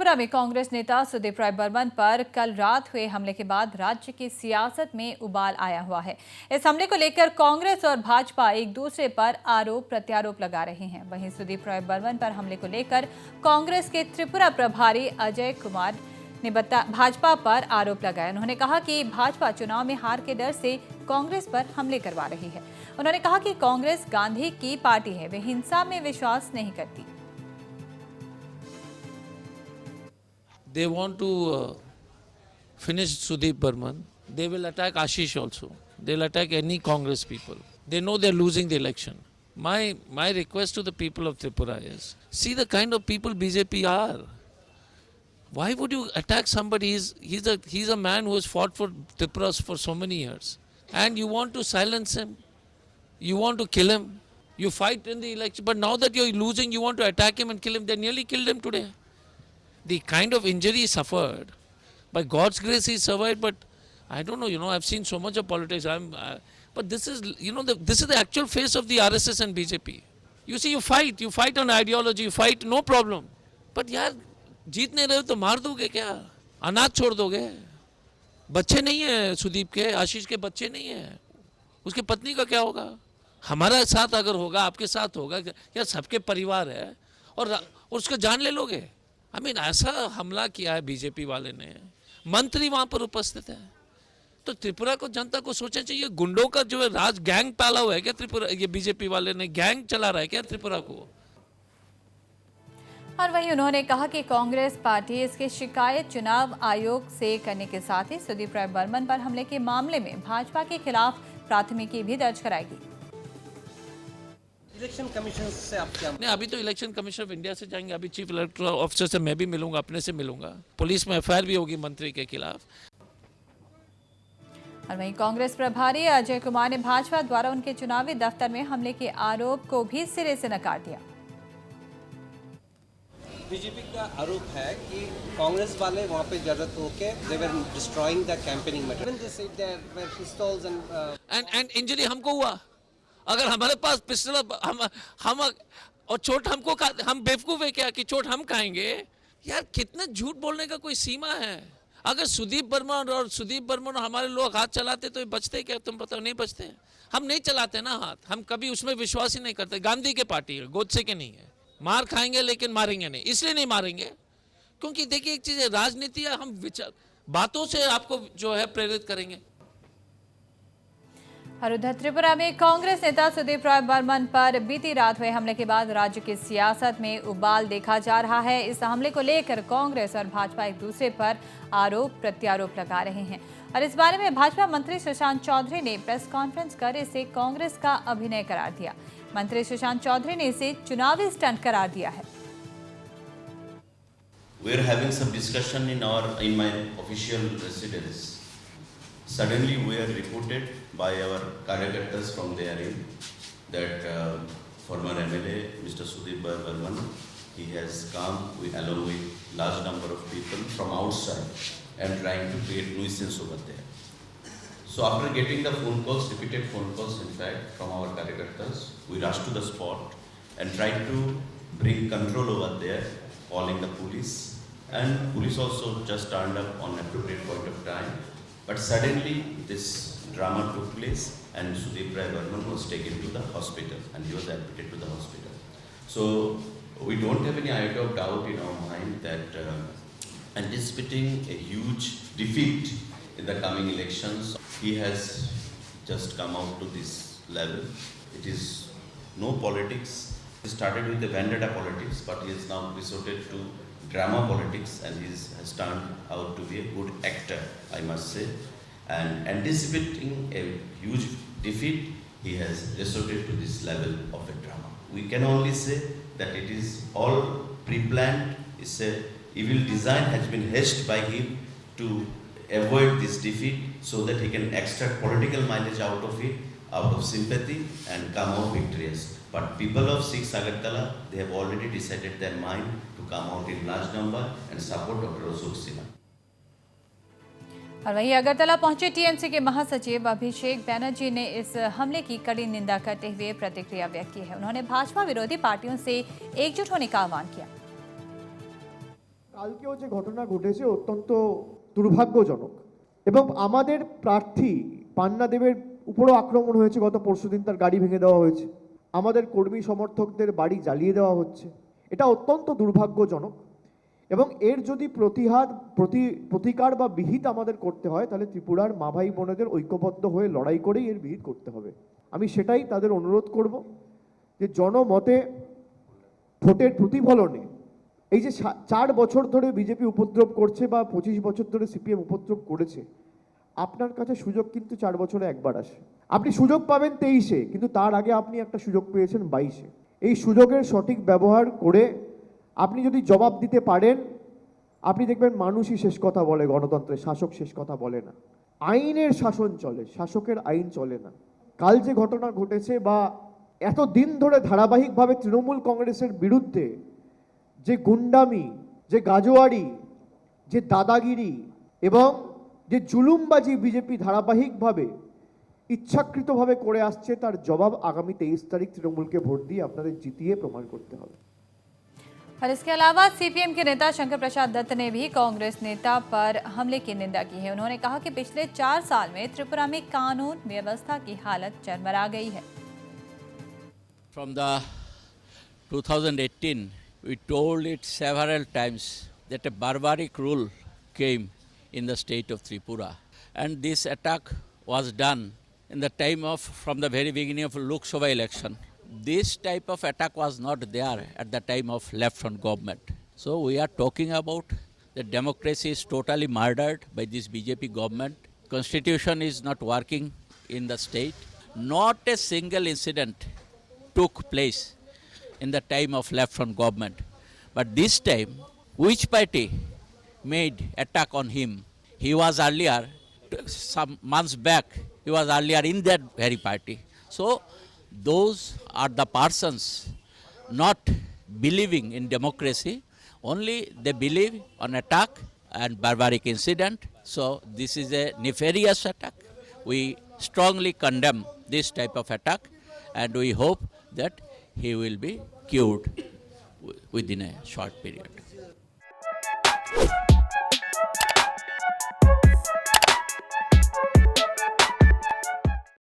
त्रिपुरा में कांग्रेस नेता सुदीप राय बर्मन पर कल रात हुए हमले के बाद राज्य की सियासत में उबाल आया हुआ है। इस हमले को लेकर कांग्रेस और भाजपा एक दूसरे पर आरोप प्रत्यारोप लगा रहे हैं। वहीं सुदीप राय बर्मन पर हमले को लेकर कांग्रेस के त्रिपुरा प्रभारी अजय कुमार ने भाजपा पर आरोप लगाया। उन्होंने कहा कि भाजपा चुनाव में हार के डर से कांग्रेस पर हमले करवा रही है। उन्होंने कहा कि कांग्रेस गांधी की पार्टी है, वे हिंसा में विश्वास नहीं करती। They want to finish Sudeep Burman. They will attack Ashish also. They'll attack any Congress people. They know they're losing the election. My request to the people of Tripura is, see the kind of people BJP are. Why would you attack somebody? He's a man who has fought for Tripura for so many years. And you want to silence him. You want to kill him. You fight in the election. But now that you're losing, you want to attack him and kill him. They nearly killed him today. The kind of injury he suffered, by God's grace he survived, but I don't know, I've seen so much of politics, but this is, this is the actual face of the RSS and BJP. You see, you fight on ideology, you fight, no problem. But यार, जीत नहीं रहे हो तो मार दोगे क्या? अनाथ छोड़ दोगे? बच्चे नहीं है सुदीप के, आशीष के बच्चे नहीं है, उसके पत्नी का क्या होगा? हमारा साथ अगर होगा, आपके साथ होगा, यार सबके परिवार है, और उसका जान ले लोगे? ऐसा हमला किया है बीजेपी वाले ने, मंत्री वहां पर उपस्थित है। तो त्रिपुरा को, जनता को सोचना चाहिए, गुंडों का जो है राज गैंग पाला हुआ है क्या त्रिपुरा? ये बीजेपी वाले ने गैंग चला रहा है क्या त्रिपुरा को? और वहीं उन्होंने कहा कि कांग्रेस पार्टी इसकी शिकायत चुनाव आयोग से करने के साथ ही सुदीप राय बर्मन पर हमले के मामले में भाजपा के खिलाफ प्राथमिकी भी दर्ज कराएगी। इलेक्शन कमीशन से आप क्या? नहीं, अभी तो इलेक्शन कमीशन ऑफ इंडिया से जाएंगे, अभी चीफ इलेक्टोरल ऑफिसर से मैं भी मिलूंगा, अपने से मिलूंगा, पुलिस में एफआईआर भी होगी मंत्री के खिलाफ। और वहीं कांग्रेस प्रभारी अजय कुमार ने भाजपा द्वारा उनके चुनावी दफ्तर में हमले के आरोप को भी सिरे से नकार दिया। बीजेपी का आरोप है कि कांग्रेस वाले वहां पे जरूरत होके they were destroying the campaigning material, they said there were pistols and injury हमको हुआ। अगर हमारे पास पिस्टल हम और चोट हमको, हम बेवकूफ है क्या कि चोट हम खाएंगे? यार कितना झूठ बोलने का कोई सीमा है। अगर सुदीप बर्मन हमारे लोग हाथ चलाते तो ये बचते क्या? तुम बताओ, नहीं बचते। हम नहीं चलाते ना हाथ, हम कभी उसमें विश्वास ही नहीं करते। गांधी के पार्टी है, गोडसे के नहीं है। मार खाएंगे लेकिन मारेंगे नहीं। इसलिए नहीं मारेंगे क्योंकि देखिए एक चीज है, राजनीति है, हम विचार बातों से आपको जो है प्रेरित करेंगे। और उधर त्रिपुरा में कांग्रेस नेता सुदीप राय बर्मन पर बीती रात हुए हमले के बाद राज्य की सियासत में उबाल देखा जा रहा है। इस हमले को लेकर कांग्रेस और भाजपा एक दूसरे पर आरोप प्रत्यारोप लगा रहे हैं। और इस बारे में भाजपा मंत्री सुशांत चौधरी ने प्रेस कॉन्फ्रेंस कर इसे कांग्रेस का अभिनय करार दिया। मंत्री सुशांत चौधरी ने इसे चुनावी स्टंट करार दिया है। We are having some discussion in my official residence. Suddenly we are reported by our कार्यकर्ताs from there that former MLA Mr. Sudeep Burman, he has come along with large number of people from outside and trying to create nuisance over there. So after getting the phone calls, repeated phone calls in fact from our कार्यकर्ताs, we rushed to the spot and tried to bring control over there, calling the police, and police also just turned up on appropriate point of time. But suddenly this drama took place and Sudeep Rai Burman was taken to the hospital and he was admitted to the hospital. So we don't have any iota of doubt in our mind that anticipating a huge defeat in the coming elections, he has just come out to this level. It is no politics. He started with the vendetta politics, but he has now resorted to drama politics and he has turned out to be a good actor, I must say. And anticipating a huge defeat, he has resorted to this level of a drama. We can only say that it is all pre-planned. It's a evil design has been hatched by him to avoid this defeat so that he can extract political mileage out of it, out of sympathy, and come out victorious. But people of 6 Agartala, they have already decided their mind to come out in large number and support Dr. Ashok Sinha. और वहीं अगरतला पहुंचे TMC के महासचिव अभिषेक बैनर्जी ने इस हमले की कड़ी निंदा करते हुए प्रतिक्रिया व्यक्त की है। उन्होंने भाजपा विरोधी पार्टियों से एकजुट होने का आह्वान किया। কালকেও যে ঘটনা ঘটেছে অত্যন্ত দুর্ভাগ্যজনক এবং আমাদের প্রার্থী পান্না দেবের উপরও আক্রমণ হয়েছে। গত পরশুদিন তার গাড়ি ভেঙে দেওয়া হয়েছে, আমাদের কর্মী সমর্থকদের বাড়ি জ্বালিয়ে দেওয়া হচ্ছে। এটা অত্যন্ত দুর্ভাগ্যজনক এবং এর যদি প্রতিকার বা বিহিত আমাদের করতে হয় তাহলে ত্রিপুরার মা ভাই বোনেদের ঐক্যবদ্ধ হয়ে লড়াই করেই এর বিহিত করতে হবে। আমি সেটাই তাদের অনুরোধ করব যে জনমতে ভোটের প্রতিফলনে এই যে 4 বছর ধরে বিজেপি উপদ্রব করছে বা 25 বছর ধরে সিপিএম উপদ্রব করেছে, আপনার কাছে সুযোগ কিন্তু 4 বছরে একবার আসে। আপনি সুযোগ পাবেন 23-এ, কিন্তু তার আগে আপনি একটা সুযোগ পেয়েছেন 22-এ। এই সুযোগের সঠিক ব্যবহার করে আপনি যদি জবাব দিতে পারেন, আপনি দেখবেন মানুষই শেষ কথা বলে, গণতন্ত্রে শাসক শেষ কথা বলে না। আইনের শাসন চলে, শাসকের আইন চলে না। কাল যে ঘটনা ঘটেছে বা এত দিন ধরে ধারাবাহিকভাবে তৃণমূল কংগ্রেসের বিরুদ্ধে যে গুন্ডামি, যে গাজোয়ারি, যে দাদাগিরি এবং যে জুলুমবাজি বিজেপি ধারাবাহিকভাবে ইচ্ছাকৃতভাবে করে আসছে, তার জবাব আগামী 23 তারিখ তৃণমূলকে ভোট দিয়ে আপনাদের জিতিয়ে প্রমাণ করতে হবে। और इसके अलावा सीपीएम के नेता शंकर प्रसाद दत्त ने भी कांग्रेस नेता पर हमले की निंदा की है। उन्होंने कहा कि पिछले 4 साल में त्रिपुरा में कानून व्यवस्था की हालत चरमरा गई है। From the 2018, we told it several times that a barbaric rule came in the state of Tripura, and this attack was done in the time of, from the very beginning of Lok Sabha election. This type of attack was not there at the time of left front government. So we are talking about the democracy is totally murdered by this BJP government. Constitution is not working in the state. Not a single incident took place in the time of left front government. But this time, which party made attack on him? He was earlier, some months back, he was earlier in that very party. So those are the persons not believing in democracy, only they believe on attack and barbaric incident. So this is a nefarious attack. We strongly condemn this type of attack, and we hope that he will be cured within a short period.